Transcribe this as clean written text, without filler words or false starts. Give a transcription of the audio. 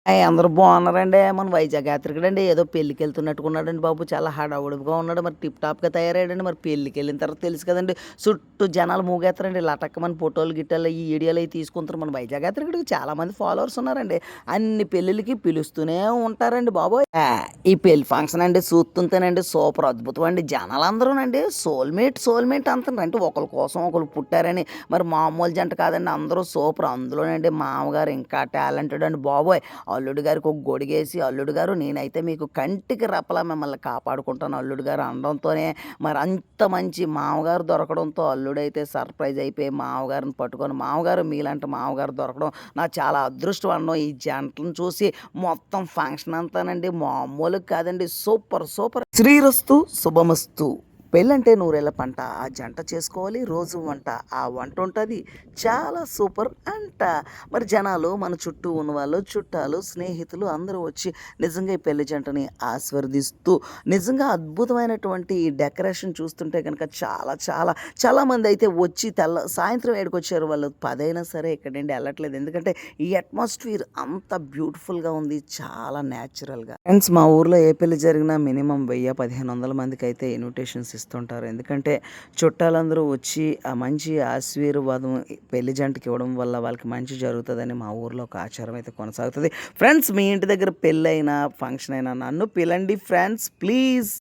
అందరూ బాగున్నారండి. మన వైజాగ్ యాత్రికుడండి ఏదో పెళ్ళికెళ్తున్నట్టుగున్నాడండి బాబు. చాలా హడావుడిగా ఉన్నాడు. మరి టిప్ టాప్‌గా తయారయ్యాడండి. మరి పెళ్ళికెళ్ళిన తర్వాత తెలుసు కదండీ! చుట్టూ జనాలు మూగేత్తరండి. లటక్కమని ఫోటోలు, గిట్టోలు ఈ వీడియోలయి తీసుకుంటారు. మన వైజాగ్ యాత్రికుడికి చాలా మంది ఫాలోవర్స్ ఉన్నారండి. అన్ని పెళ్ళిళ్ళకి పిలుస్తూనే ఉంటారండి బాబోయ్! ఈ పెళ్లి ఫంక్షన్ అండి చూస్తుంటేనండి సూపర్ అద్భుతం అండి. జనాలందరూనండి సోల్‌మేట్ అంటున్నారు. అంటే ఒకళ్ళ కోసం ఒకళ్ళు పుట్టారని. మరి మామూలు జంట కాదండి. అందరూ సూపర్. అందులోనండి మామగారు ఇంకా టాలెంటెడ్ అండి బాబోయ్! అల్లుడు గారికి ఒక గొడుగేసి, "అల్లుడు గారు నేనైతే మీకు కంటికి రెప్పలా మిమ్మల్ని కాపాడుకుంటాను అల్లుడు గారు" అనడంతోనే మరి అంత మంచి మామగారు దొరకడంతో అల్లుడైతే సర్ప్రైజ్ అయిపోయి మామగారిని పట్టుకొని, "మామగారు మీలాంటి మామగారు దొరకడం నాకు చాలా అదృష్టం" అనడం. ఈ జంటలను చూసి మొత్తం ఫంక్షన్ అంతానండి మామూలుగా కాదండి. సూపర్. శ్రీరస్తు శుభమస్తు. పెళ్ళంటే నూరేళ్ల పంట. ఆ జంట చేసుకోవాలి రోజు వంట. ఆ వంటుంటది చాలా సూపర్ అంట. మరి జనాలు మన చుట్టూ ఉన్నవాళ్ళు, చుట్టాలు, స్నేహితులు అందరూ వచ్చి నిజంగా ఈ పెళ్లి జంటని ఆశీర్వదిస్తూ నిజంగా అద్భుతమైనటువంటి ఈ డెకరేషన్ చూస్తుంటే గనక చాలామందయితే వచ్చి సాయంత్రం ఏడికొచ్చారు వాళ్ళు. 10 అయినా సరే ఇక్కడి నుండి ఎళ్ళట్లేదు. ఎందుకంటే ఈ అట్మాస్ఫియర్ అంత బ్యూటిఫుల్‌గా ఉంది. చాలా నేచురల్‌గా. ఫ్రెండ్స్ మా ఊర్లో ఏ పెళ్లి జరిగినా మినిమమ్ 1000, 1500 మందికైతే ఇన్విటేషన్స్ ఇస్తుంటారు. ఎందుకంటే చుట్టాలందరూ వచ్చి ఆ మంచి ఆశీర్వాదం పెళ్లి జంటకి ఇవ్వడం వల్ల వాళ్ళకి మంచి జరుగుతదని మా ఊర్లో ఒక ఆచారం అయితే కొనసాగుతది. ఫ్రెండ్స్ మీ ఇంటి దగ్గర పెళ్ళైనా, ఫంక్షన్ అయినా నన్ను పిలండి ఫ్రెండ్స్ ప్లీజ్.